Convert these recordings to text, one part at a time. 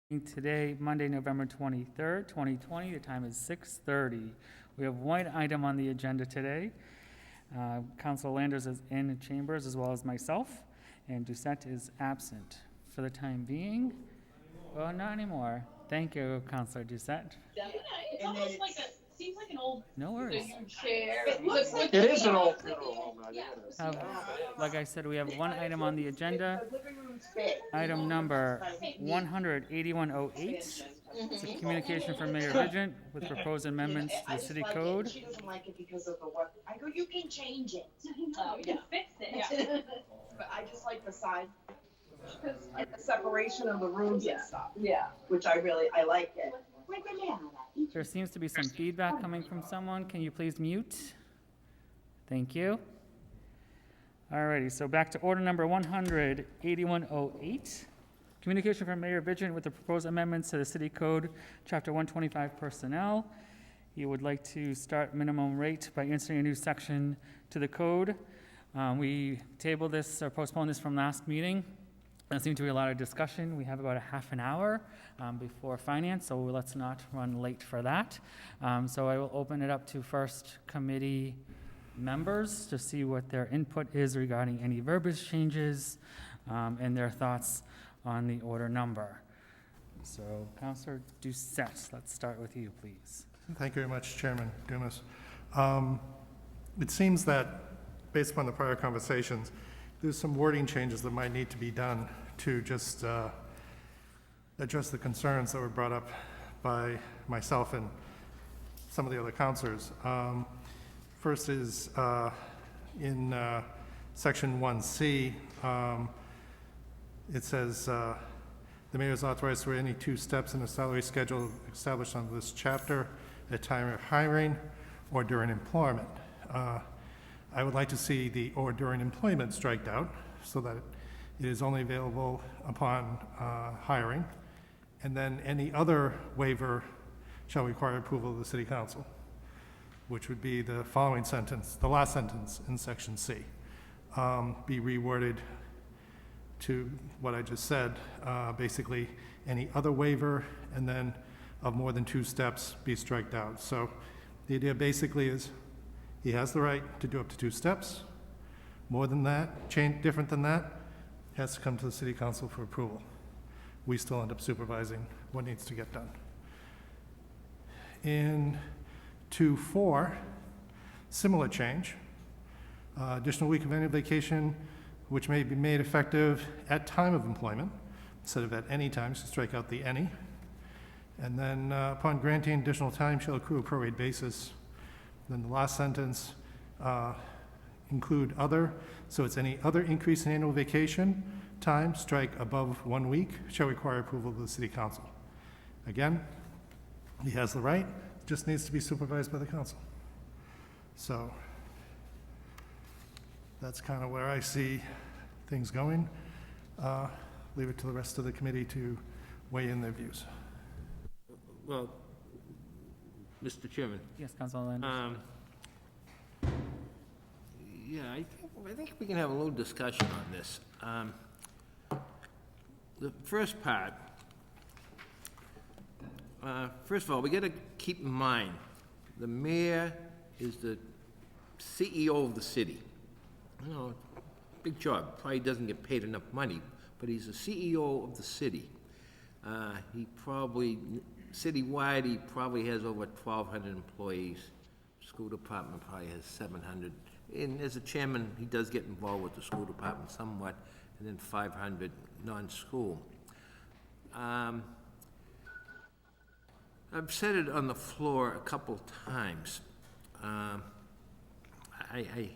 Today, Monday, November 23rd, 2020. The time is 6:30. We have one item on the agenda today. Councilor Landers is in chambers as well as myself, and Doucette is absent for the time being. Well, not anymore. Thank you, Councilor Doucette. It's almost like seems like an old No worries. chair. It is an old funeral home, I think it is. Like I said, we have one item on the agenda. Item number 18108. It's a communication from Mayor Vigent with proposed amendments to the city code. She doesn't like it because of the work. I go, you can change it. Oh, you can fix it. But I just like the side, and the separation of the rooms and stuff. Yeah. Which I like it. There seems to be some feedback coming from someone. Can you please mute? Thank you. Alrighty, so back to order number 18108. Communication from Mayor Vigent with the proposed amendments to the City Code, Chapter 125 Personnel. He would like to start minimum rate by inserting a new section to the code. We tabled this or postponed this from last meeting. There seemed to be a lot of discussion. We have about a half an hour before finance, so let's not run late for that. So I will open it up to first committee members to see what their input is regarding any verbiage changes and their thoughts on the order number. So Councilor Doucette, let's start with you, please. Thank you very much, Chairman Dumas. It seems that, based upon the prior conversations, there's some wording changes that might need to be done to just address the concerns that were brought up by myself and some of the other councilors. First is in section 1C, it says the mayor is authorized to any two steps in the salary schedule established under this chapter at time of hiring or during employment. I would like to see the or during employment striked out so that it is only available upon hiring, and then any other waiver shall require approval of the city council, which would be the following sentence, the last sentence in section C, be reworded to what I just said, basically any other waiver and then of more than two steps be striked out. So the idea basically is he has the right to do up to two steps. More than that, different than that, has to come to the city council for approval. We still end up supervising what needs to get done. In 2.4, similar change. Additional week of annual vacation, which may be made effective at time of employment, instead of at any time, so strike out the any. And then upon granting additional time shall accrue a prorate basis. Then the last sentence, include other, so it's any other increase in annual vacation time, strike above 1 week, shall require approval of the city council. Again, he has the right, just needs to be supervised by the council. So that's kind of where I see things going. Leave it to the rest of the committee to weigh in their views. Well, Mr. Chairman. Yes, Councilor Landers. Yeah, I think we can have a little discussion on this. The first part, first of all, we got to keep in mind, the mayor is the CEO of the city. You know, big job, probably doesn't get paid enough money, but he's the CEO of the city. He probably, citywide, he probably has over 1,200 employees. School department probably has 700. And as a chairman, he does get involved with the school department somewhat, and then 500 non-school. I've said it on the floor a couple times. I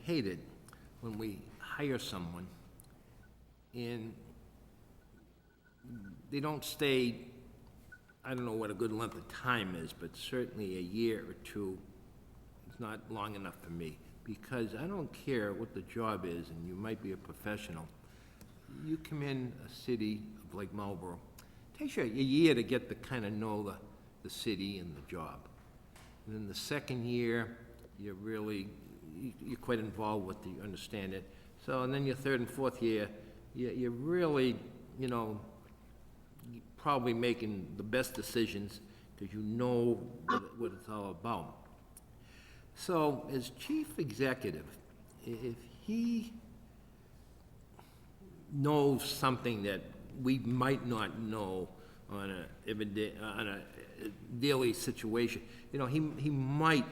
hate it when we hire someone and they don't stay, I don't know what a good length of time is, but certainly a year or two is not long enough for me, because I don't care what the job is, and you might be a professional. You come in a city like Marlborough, it takes you a year to get to kind of know the city and the job. And then the second year, you're quite involved with it, you understand it. So, and then your third and fourth year, you really, you know, probably making the best decisions because you know what it's all about. So as chief executive, if he knows something that we might not know on a daily situation, you know, he might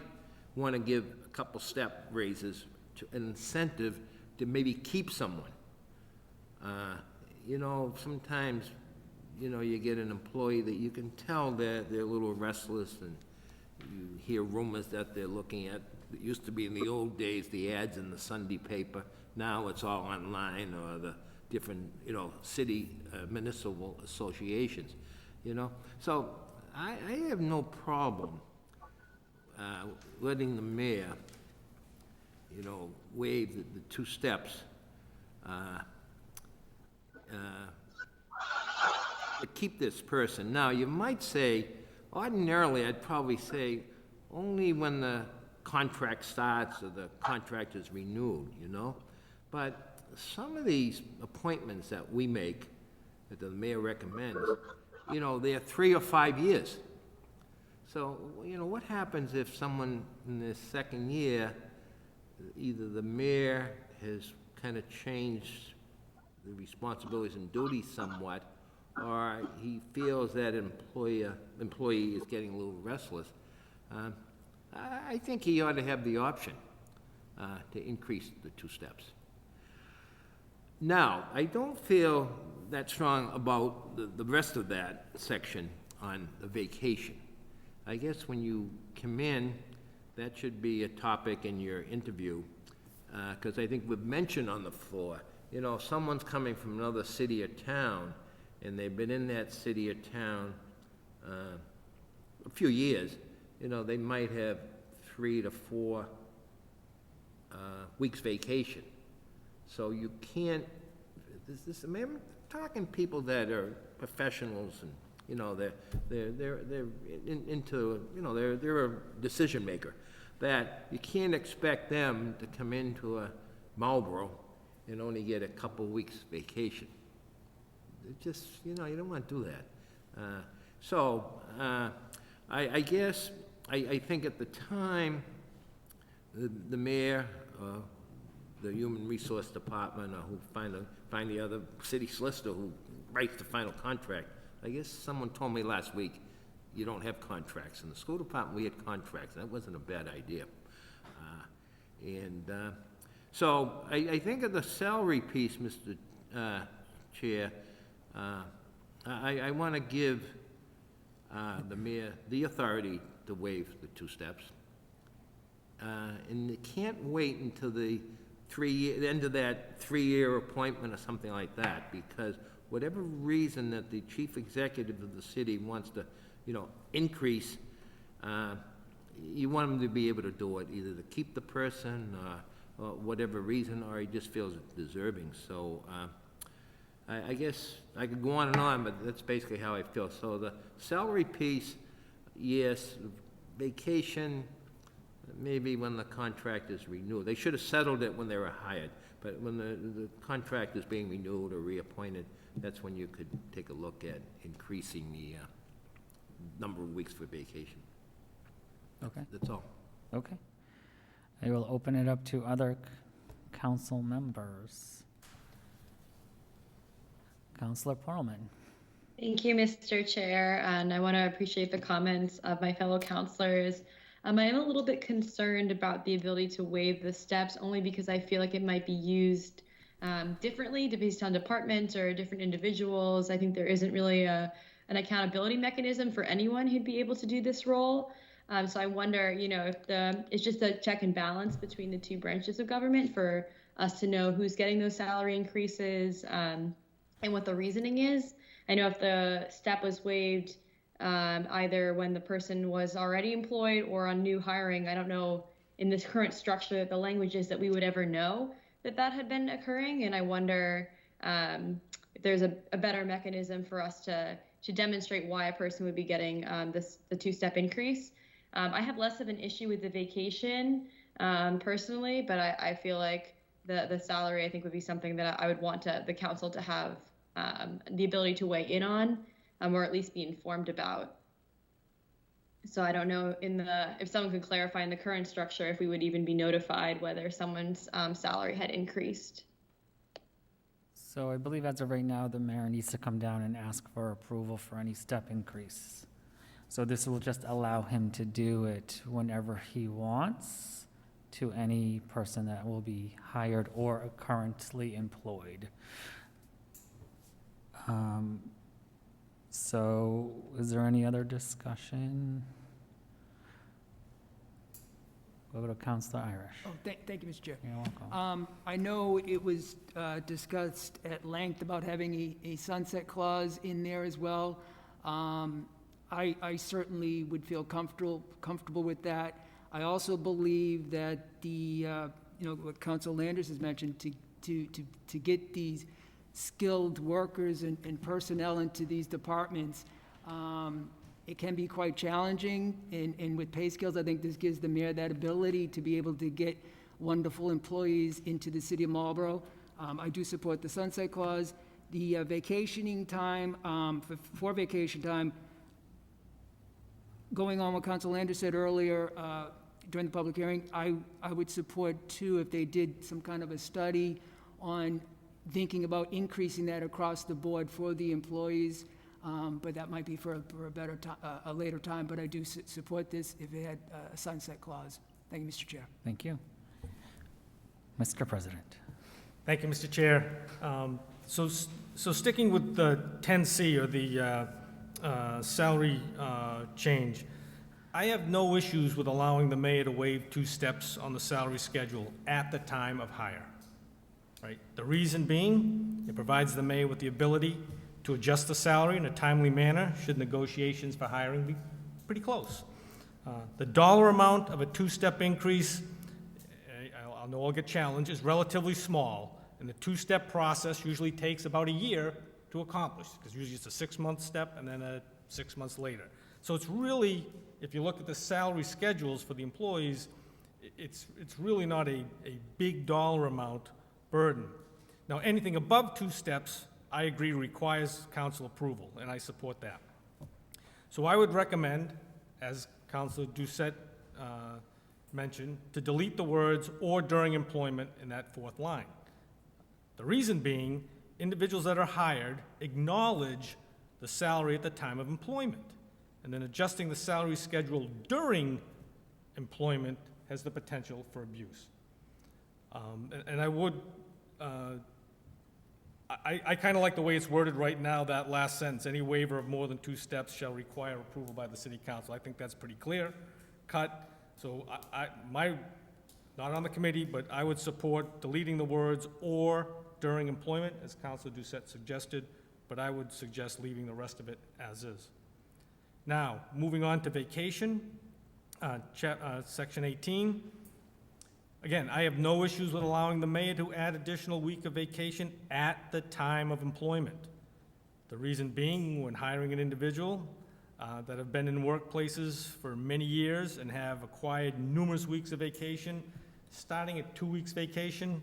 want to give a couple step raises to an incentive to maybe keep someone. You know, sometimes, you know, you get an employee that you can tell they're a little restless, and you hear rumors that they're looking at, it used to be in the old days, the ads in the Sunday paper. Now it's all online, or the different, you know, city municipal associations, you know. So I have no problem letting the mayor, you know, waive the 2 steps to keep this person. Now, you might say, ordinarily, I'd probably say only when the contract starts or the contract is renewed, you know? But some of these appointments that we make, that the mayor recommends, you know, they're 3 or 5 years. So, you know, what happens if someone in their second year, either the mayor has kind of changed the responsibilities and duties somewhat, or he feels that employee is getting a little restless? I think he ought to have the option to increase the 2 steps. Now, I don't feel that strong about the rest of that section on the vacation. I guess when you come in, that should be a topic in your interview, because I think we've mentioned on the floor, you know, if someone's coming from another city or town, and they've been in that city or town a few years, you know, they might have 3 to 4 weeks vacation. So you can't, I mean, I'm talking people that are professionals, and, you know, they're into, you know, they're a decision maker, that you can't expect them to come into a Marlborough and only get a couple weeks vacation. It just, you know, you don't want to do that. I guess, I think at the time, the mayor, the Human Resource Department, or who find the other city solicitor who writes the final contract, I guess someone told me last week, you don't have contracts. In the school department, we had contracts. That wasn't a bad idea. So I think of the salary piece, Mr. Chair, I want to give the mayor the authority to waive the 2 steps. And they can't wait until the end of that 3-year appointment or something like that, because whatever reason that the chief executive of the city wants to, you know, increase, you want him to be able to do it, either to keep the person, or whatever reason, or he just feels it's deserving. So I guess I could go on, but that's basically how I feel. So the salary piece, yes. Vacation, maybe when the contract is renewed. They should have settled it when they were hired, but when the contract is being renewed or reappointed, that's when you could take a look at increasing the number of weeks for vacation. Okay, That's all. okay. I will open it up to other council members. Councilor Perlman. Thank you, Mr. Chair, and I want to appreciate the comments of my fellow councilors. I am a little bit concerned about the ability to waive the steps, only because I feel like it might be used differently based on departments or different individuals. I think there isn't really an accountability mechanism for anyone who'd be able to do this role. So I wonder, you know, if it's just a check and balance between the 2 branches of government for us to know who's getting those salary increases and what the reasoning is. I know if the step was waived either when the person was already employed or on new hiring, I don't know in this current structure the languages that we would ever know that had been occurring. And I wonder if there's a better mechanism for us to demonstrate why a person would be getting the 2-step increase. I have less of an issue with the vacation personally, but I feel like the salary, I think, would be something that I would want the council to have the ability to weigh in on. or at least be informed about. So I don't know if someone could clarify in the current structure if we would even be notified whether someone's salary had increased. So I believe as of right now, the mayor needs to come down and ask for approval for any step increase. So this will just allow him to do it whenever he wants to any person that will be hired or currently employed. So is there any other discussion? Go to Councilor Irish. Oh, thank you, Mr. Chair. You're welcome. I know it was discussed at length about having a sunset clause in there as well. I certainly would feel comfortable with that. I also believe that what Council Landers has mentioned, to get these skilled workers and personnel into these departments, it can be quite challenging, and with pay scales, I think this gives the mayor that ability to be able to get wonderful employees into the city of Marlborough. I do support the sunset clause. The vacationing time, for vacation time, going on what Council Landers said earlier during the public hearing, I would support too if they did some kind of a study on thinking about increasing that across the board for the employees. But that might be for a later time, but I do support this if it had a sunset clause. Thank you, Mr. Chair. Thank you. Mr. President. Thank you, Mr. Chair. So sticking with the 10C, or the salary change, I have no issues with allowing the mayor to waive 2 steps on the salary schedule at the time of hire, right? The reason being, it provides the mayor with the ability to adjust the salary in a timely manner should negotiations for hiring be pretty close. The dollar amount of a 2-step increase, I know I'll get challenged, is relatively small, and the 2-step process usually takes about a year to accomplish, because usually it's a 6-month step and then 6 months later. So it's really, if you look at the salary schedules for the employees, it's really not a big dollar amount burden. Now, anything above 2 steps, I agree, requires council approval, and I support that. So I would recommend, as Councilor Doucette mentioned, to delete the words "or during employment" in that 4th line. The reason being, individuals that are hired acknowledge the salary at the time of employment, and then adjusting the salary schedule during employment has the potential for abuse. And I would, I kind of like the way it's worded right now, that last sentence, any waiver of more than 2 steps shall require approval by the city council. I think that's pretty clear cut. So not on the committee, but I would support deleting the words "or during employment," as Councilor Doucette suggested, but I would suggest leaving the rest of it as is. Now, moving on to vacation, section 18. Again, I have no issues with allowing the mayor to add additional week of vacation at the time of employment. The reason being, when hiring an individual that have been in workplaces for many years and have acquired numerous weeks of vacation, starting at 2 weeks vacation,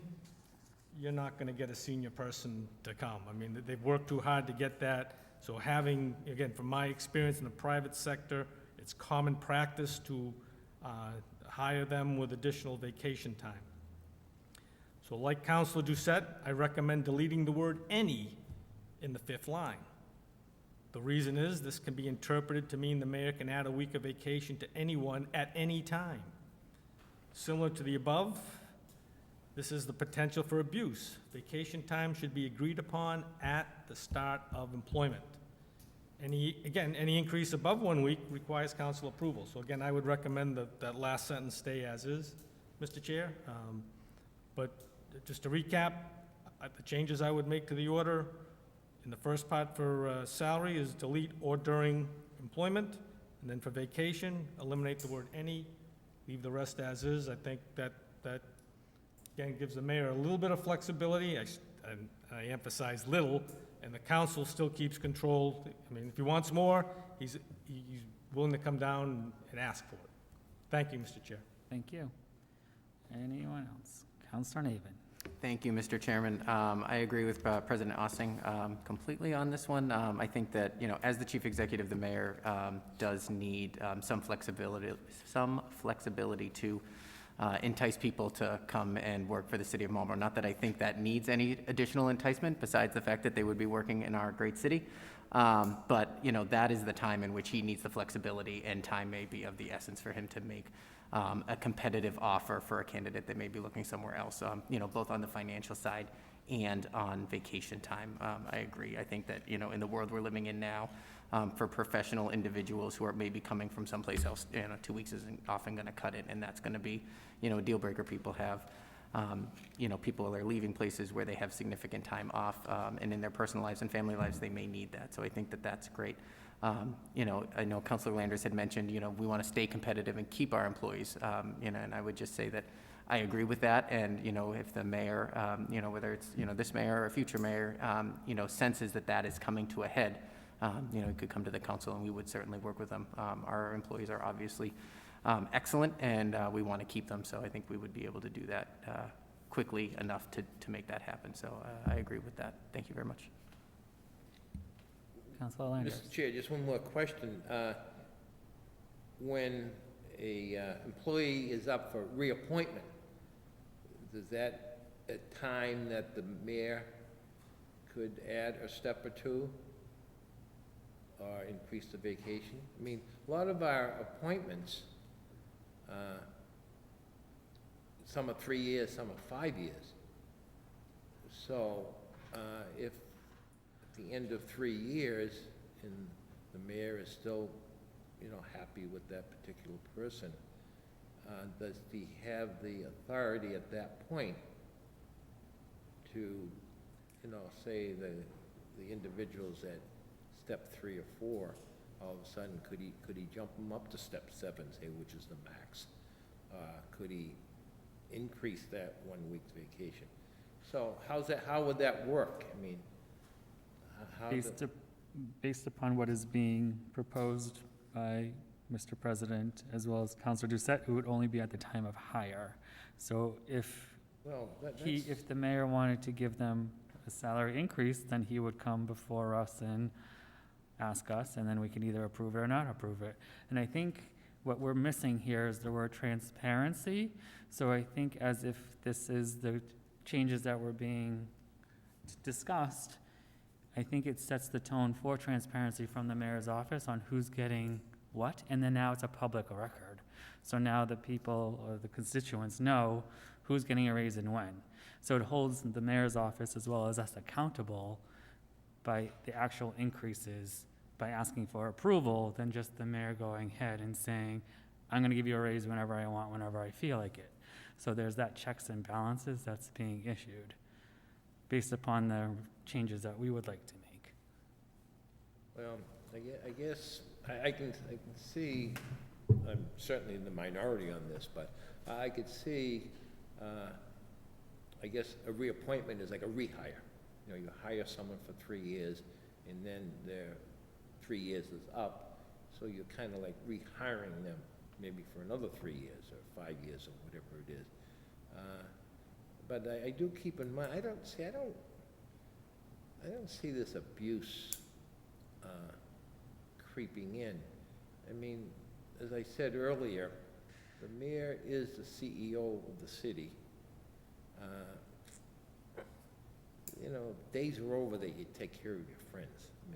you're not going to get a senior person to come. I mean, they've worked too hard to get that. So having, again, from my experience in the private sector, it's common practice to hire them with additional vacation time. So like Councilor Doucette, I recommend deleting the word "any" in the 5th line. The reason is this can be interpreted to mean the mayor can add a week of vacation to anyone at any time. Similar to the above, this is the potential for abuse. Vacation time should be agreed upon at the start of employment. Any increase above 1 week requires council approval. So again, I would recommend that last sentence stay as is, Mr. Chair. But just to recap, the changes I would make to the order in the first part for salary is delete "or during employment," and then for vacation, eliminate the word "any," leave the rest as is. I think that again gives the mayor a little bit of flexibility. I emphasize little, and the council still keeps control. I mean, if he wants more, he's willing to come down and ask for it. Thank you, Mr. Chair. Thank you. Anyone else? Councilor Navin. Thank you, Mr. Chairman. I agree with President Ossing completely on this one. I think that, as the chief executive, the mayor does need some flexibility to entice people to come and work for the city of Marlborough. Not that I think that needs any additional enticement besides the fact that they would be working in our great city. But, that is the time in which he needs the flexibility, and time may be of the essence for him to make a competitive offer for a candidate that may be looking somewhere else, both on the financial side and on vacation time. I agree. I think that, in the world we're living in now, for professional individuals who are maybe coming from someplace else, 2 weeks isn't often going to cut it, and that's going to be, a deal breaker people have. People are leaving places where they have significant time off, and in their personal lives and family lives, they may need that. So I think that that's great. I know Councilor Landers had mentioned, we want to stay competitive and keep our employees, and I would just say that I agree with that. And, if the mayor, whether it's, this mayor or a future mayor, senses that that is coming to a head, it could come to the council, and we would certainly work with them. Our employees are obviously excellent, and we want to keep them. So I think we would be able to do that quickly enough to make that happen. So I agree with that. Thank you very much. Councilor Landers. Mr. Chair, just one more question. When a employee is up for reappointment, is that a time that the mayor could add a step or two or increase the vacation? I mean, a lot of our appointments, some are 3 years, some are 5 years. So if at the end of 3 years and the mayor is still, happy with that particular person, does he have the authority at that point to, say the individuals at step 3 or 4, all of a sudden, could he jump them up to step 7, say, which is the max? Could he increase that 1 week's vacation? So how would that work? I mean, Based upon what is being proposed by Mr. President, as well as Councilor Doucette, it would only be at the time of hire. So if the mayor wanted to give them a salary increase, then he would come before us and ask us, and then we can either approve it or not approve it. And I think what we're missing here is the word transparency. So I think as if this is the changes that were being discussed, I think it sets the tone for transparency from the mayor's office on who's getting what, and then now it's a public record. So now the people or the constituents know who's getting a raise and when. So it holds the mayor's office as well as us accountable by the actual increases by asking for approval than just the mayor going ahead and saying, I'm going to give you a raise whenever I want, whenever I feel like it. So there's that checks and balances that's being issued based upon the changes that we would like to make. Well, I guess I can see, I'm certainly in the minority on this, but I could see, I guess a reappointment is like a rehire. You hire someone for 3 years, and then their 3 years is up, so you're kind of like rehiring them maybe for another 3 years or 5 years or whatever it is. But I do keep in mind, I don't see this abuse creeping in. I mean, as I said earlier, the mayor is the CEO of the city. Days are over that you take care of your friends. I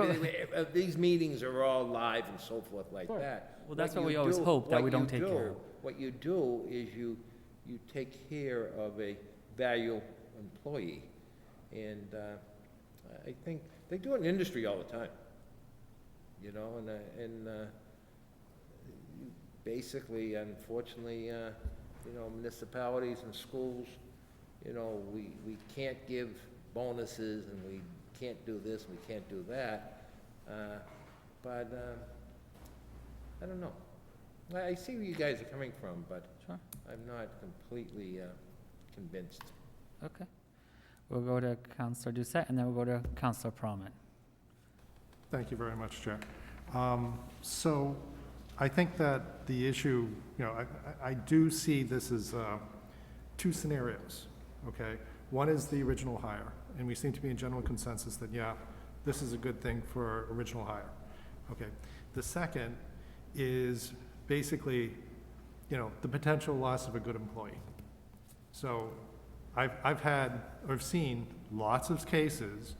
mean, these meetings are all live and so forth like that. Well, that's what we always hope, that we don't take care of. What you do is you take care of a valuable employee. And I think they do it in industry all the time, and basically, unfortunately, municipalities and schools, we can't give bonuses and we can't do this, and we can't do that. But I don't know. I see where you guys are coming from, but Sure. I'm not completely convinced. Okay. We'll go to Councilor Doucette, and then we'll go to Councilor Perlman. Thank you very much, Chair. So I think that the issue, you know, I do see this as two scenarios, okay? One is the original hire, and we seem to be in general consensus that, yeah, this is a good thing for original hire, okay? The second is basically, you know, the potential loss of a good employee. So I've seen lots of cases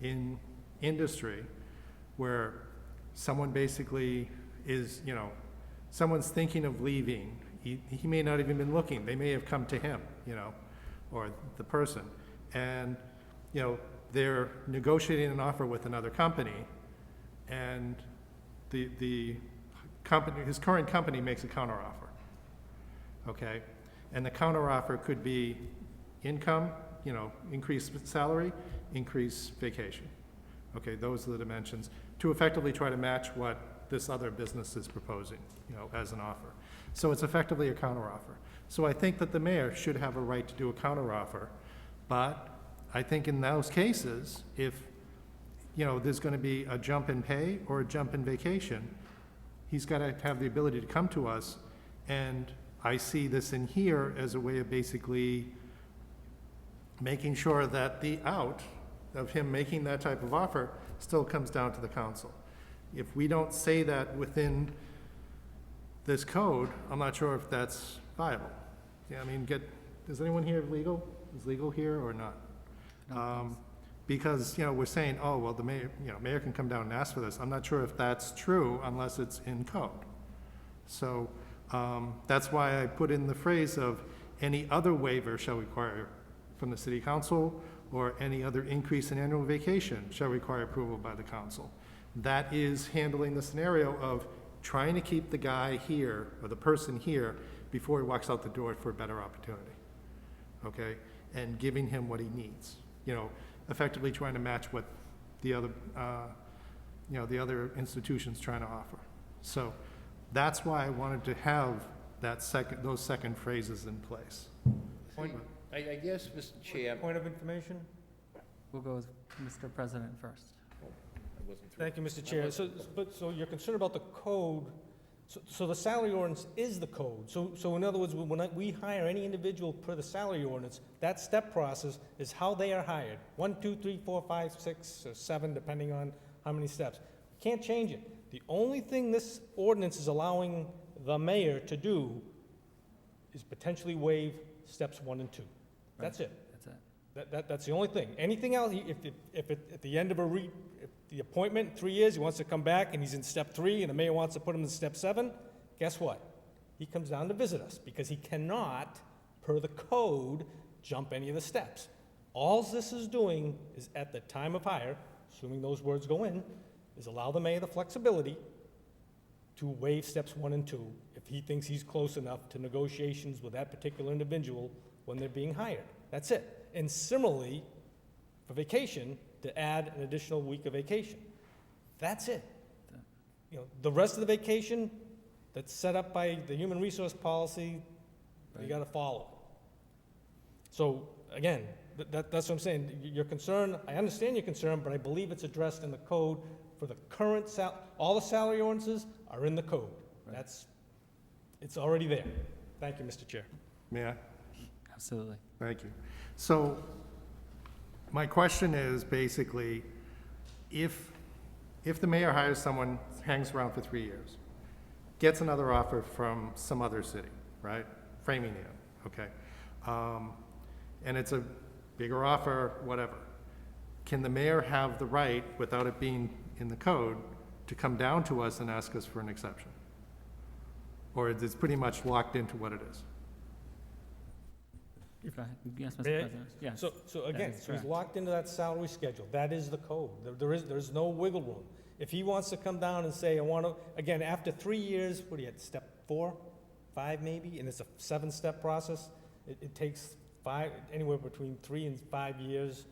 in industry where someone basically is, you know, someone's thinking of leaving. He may not even been looking. They may have come to him, you know, or the person. And, you know, they're negotiating an offer with another company, and the company, his current company makes a counteroffer, okay? And the counteroffer could be income, you know, increased salary, increased vacation. Okay, those are the dimensions, to effectively try to match what this other business is proposing, you know, as an offer. So it's effectively a counteroffer. So I think that the mayor should have a right to do a counteroffer, but I think in those cases, if, you know, there's gonna be a jump in pay or a jump in vacation, he's gotta have the ability to come to us, and I see this in here as a way of basically making sure that the out of him making that type of offer still comes down to the council. If we don't say that within this code, I'm not sure if that's viable. Yeah, I mean, is anyone here legal? Is legal here or not? Because, you know, we're saying, oh, well, the mayor, you know, mayor can come down and ask for this. I'm not sure if that's true unless it's in code. So, that's why I put in the phrase of any other waiver shall require from the city council, or any other increase in annual vacation shall require approval by the council. That is handling the scenario of trying to keep the guy here, or the person here, before he walks out the door for a better opportunity, okay? And giving him what he needs, you know, effectively trying to match what the other, you know, the other institution's trying to offer. So that's why I wanted to have those second phrases in place. I guess, Mr. Chair, Point of information? We'll go with Mr. President first. I wasn't through. Thank you, Mr. Chair. So you're concerned about the code, so the salary ordinance is the code. So in other words, when we hire any individual per the salary ordinance, that step process is how they are hired. 1, 2, 3, 4, 5, 6, or 7, depending on how many steps. Can't change it. The only thing this ordinance is allowing the mayor to do is potentially waive steps 1 and 2. That's it. That's it. That's the only thing. Anything else, if at the end of if the appointment, 3 years, he wants to come back and he's in step 3 and the mayor wants to put him in step 7, guess what? He comes down to visit us because he cannot, per the code, jump any of the steps. All this is doing is at the time of hire, assuming those words go in, is allow the mayor the flexibility to waive steps 1 and 2 if he thinks he's close enough to negotiations with that particular individual when they're being hired. That's it. And similarly, for vacation, to add an additional week of vacation. That's it. You know, the rest of the vacation that's set up by the human resource policy, you gotta follow. So, again, that's what I'm saying. Your concern, I understand your concern, but I believe it's addressed in the code for the current all the salary ordinances are in the code. Right. It's already there. Thank you, Mr. Chair. May I? Absolutely. Thank you. So my question is basically, if the mayor hires someone, hangs around for 3 years, gets another offer from some other city, right? Framingham, okay? And it's a bigger offer, whatever. Can the mayor have the right, without it being in the code, to come down to us and ask us for an exception? Or is it pretty much locked into what it is? Go ahead. Yes, Mr. May I? President. Yes. So again, is so he's correct. locked into that salary schedule. That is the code. There's no wiggle room. If he wants to come down and say, I want to, again, after 3 years, what do you at, step 4, 5 maybe, and it's a 7-step process, it takes anywhere between 3 and 5 years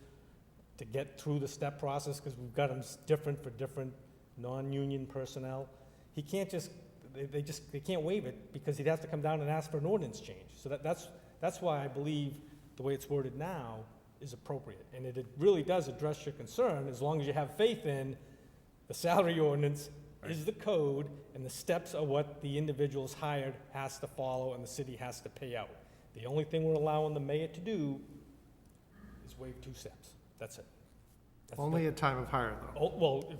to get through the step process, because we've got them different for different non-union personnel. He can't just, they can't waive it, because he'd have to come down and ask for an ordinance change. So that's why I believe the way it's worded now is appropriate. And it really does address your concern, as long as you have faith in the salary ordinance is the code, and the steps are what the individuals hired has to follow and the city has to pay out. The only thing we're allowing the mayor to do is waive 2 steps. That's it. That's Only at time of hire, though. Oh, well,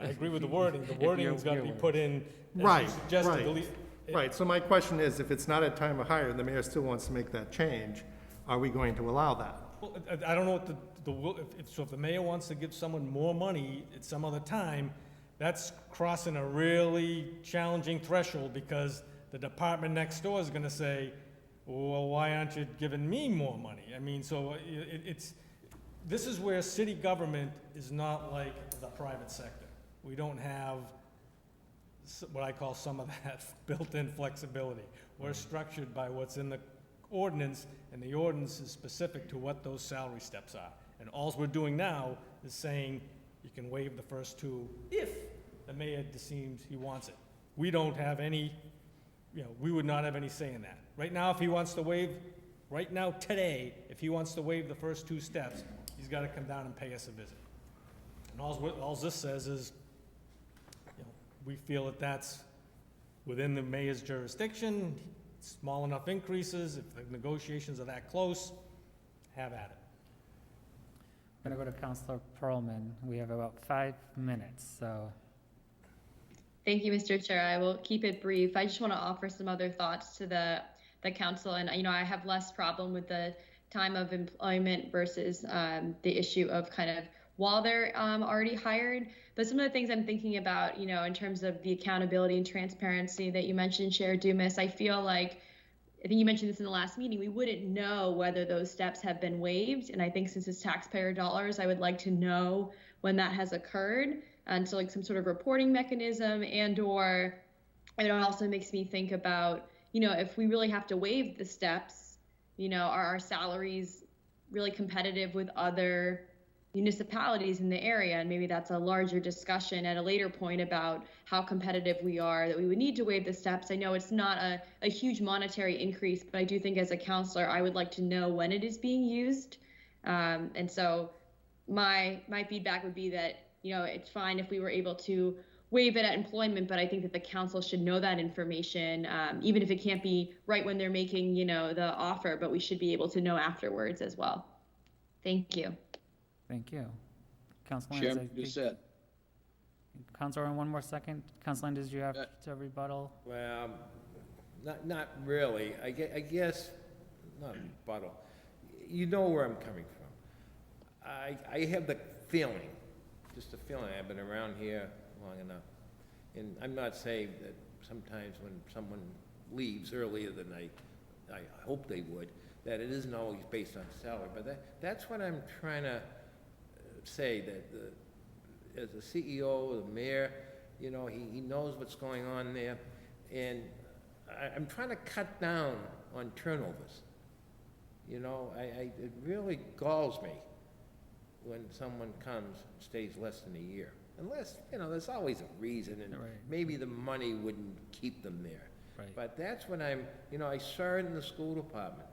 I agree with the wording. The wording's gotta be put in, as Right, you suggested, right. delete. Right, so my question is, if it's not at time of hire and the mayor still wants to make that change, are we going to allow that? Well, I don't know what if the mayor wants to give someone more money at some other time, that's crossing a really challenging threshold, because the department next door is gonna say, well, why aren't you giving me more money? I mean, so this is where city government is not like the private sector. We don't have what I call some of that built-in flexibility. We're structured by what's in the ordinance, and the ordinance is specific to what those salary steps are. And all we're doing now is saying you can waive the first 2 if the mayor seems he wants it. We don't have any, we would not have any say in that. Right now, if he wants to waive, right now, today, if he wants to waive the first 2 steps, he's gotta come down and pay us a visit. And all this says is, we feel that that's within the mayor's jurisdiction, small enough increases, if the negotiations are that close, have at it. I'm gonna go to Counselor Pearlman. We have about 5 minutes, so. Thank you, Mr. Chair. I will keep it brief. I just want to offer some other thoughts to the council. And, I have less problem with the time of employment versus the issue of kind of while they're already hired. But some of the things I'm thinking about, in terms of the accountability and transparency that you mentioned, Chair Dumas, I feel like, I think you mentioned this in the last meeting, we wouldn't know whether those steps have been waived. And I think since it's taxpayer dollars, I would like to know when that has occurred. And so like some sort of reporting mechanism, or it also makes me think about, if we really have to waive the steps, are our salaries really competitive with other municipalities in the area? And maybe that's a larger discussion at a later point about how competitive we are, that we would need to waive the steps. I know it's not a huge monetary increase, but I do think as a counselor, I would like to know when it is being used. And so my feedback would be that, it's fine if we were able to waive it at employment, but I think that the council should know that information, even if it can't be right when they're making, the offer, but we should be able to know afterwards as well. Thank you. Thank you. Councilor Chairman, you said. Councilor, one more second. Councilor, did you have to rebuttal? Well, not really. I guess, not rebuttal. You know where I'm coming from. I have the feeling, just a feeling, I've been around here long enough, and I'm not saying that sometimes when someone leaves earlier than I hope they would, that it isn't always based on salary, but that's what I'm trying to say, that as a CEO, the mayor, he knows what's going on there, and I'm trying to cut down on turnovers. It really galls me when someone comes and stays less than a year. Unless, there's always a reason, and Right. maybe the money wouldn't keep them there. Right. But that's when I saw it in the school department,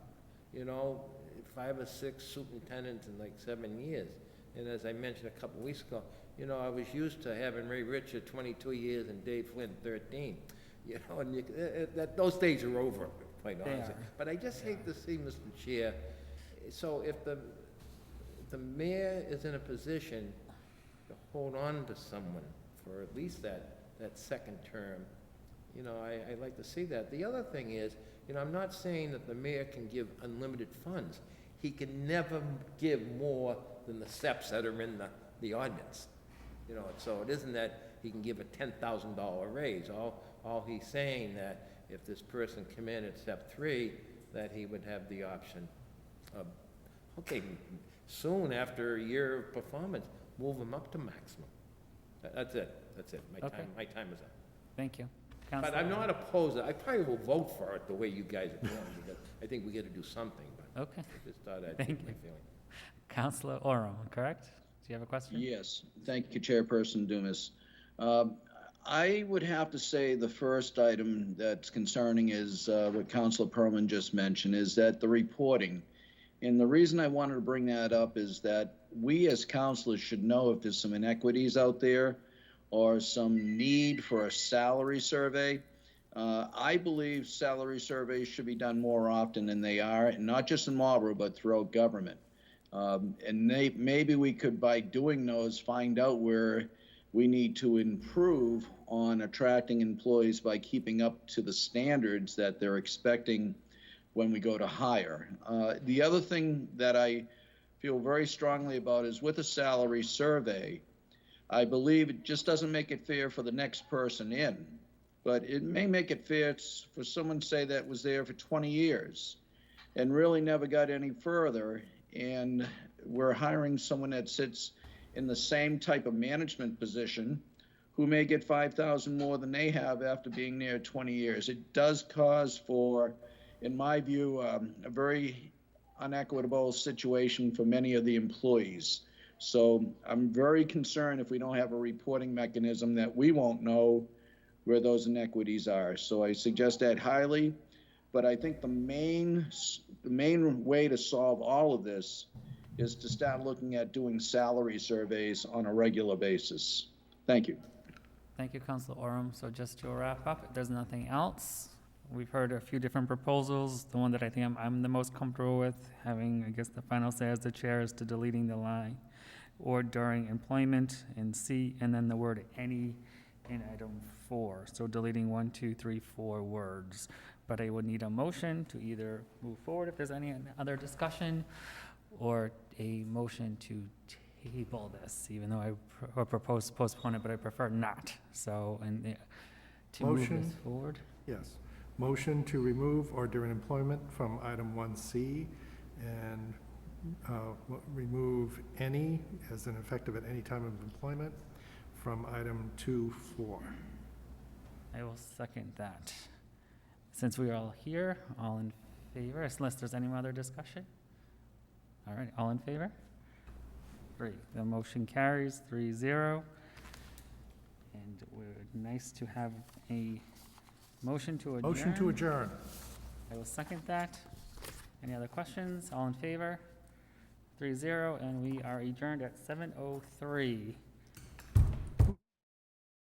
5 or 6 superintendents in like 7 years. And as I mentioned a couple of weeks ago, I was used to having Ray Richard 22 years and Dave Flynn 13. And those days are over, quite They honestly. are. But I just hate to see, Mr. Chair, so if the mayor is in a position to hold on to someone for at least that second term, I'd like to see that. The other thing is, I'm not saying that the mayor can give unlimited funds. He can never give more than the steps that are in the ordinance. So it isn't that he can give a $10,000 raise. All he's saying that if this person come in at step 3, that he would have the option of, okay, soon after a year of performance, move him up to maximum. That's it. Okay. My time is up. Thank you. But Counselor- I'm not opposed. I probably will vote for it the way you guys are doing, because I think we got to do something, but Okay. I just thought I'd Thank make my you. feeling. Counselor Oro, correct? Do you have a question? Yes, thank you, Chairperson Dumas. I would have to say the first item that's concerning is what Councilor Perlman just mentioned, is that the reporting. And the reason I wanted to bring that up is that we as councilors should know if there's some inequities out there, or some need for a salary survey. I believe salary surveys should be done more often than they are, and not just in Marlborough, but throughout government. Maybe we could, by doing those, find out where we need to improve on attracting employees by keeping up to the standards that they're expecting when we go to hire. The other thing that I feel very strongly about is with a salary survey, I believe it just doesn't make it fair for the next person in, but it may make it fair for someone, say, that was there for 20 years and really never got any further, and we're hiring someone that sits in the same type of management position who may get $5,000 more than they have after being there 20 years. It does cause for, in my view, a very unequitable situation for many of the employees. So I'm very concerned if we don't have a reporting mechanism that we won't know where those inequities are. So I suggest that highly, but I think the main way to solve all of this is to start looking at doing salary surveys on a regular basis. Thank you. Thank you, Councilor Oram. So just to wrap up, if there's nothing else, we've heard a few different proposals. The one that I think I'm the most comfortable with, having, I guess, the final say as the chair, is to deleting the line "or during employment" in C, and then the word "any" in item 4. So deleting 1, 2, 3, 4 words. But I would need a motion to either move forward if there's any other discussion, or a motion to table this, even though I propose to postpone it, but I prefer not. So, to move Motion. this forward. Yes. Motion to remove "or during employment" from item 1C, and remove "any" as an effective at any time of employment from item 2.4. I will second that. Since we are all here, all in favor, unless there's any other discussion? All right, all in favor? Great, the motion carries 3-0. And we're nice to have a motion to adjourn. Motion to adjourn. I will second that. Any other questions? All in favor? 3-0, and we are adjourned at 7:03.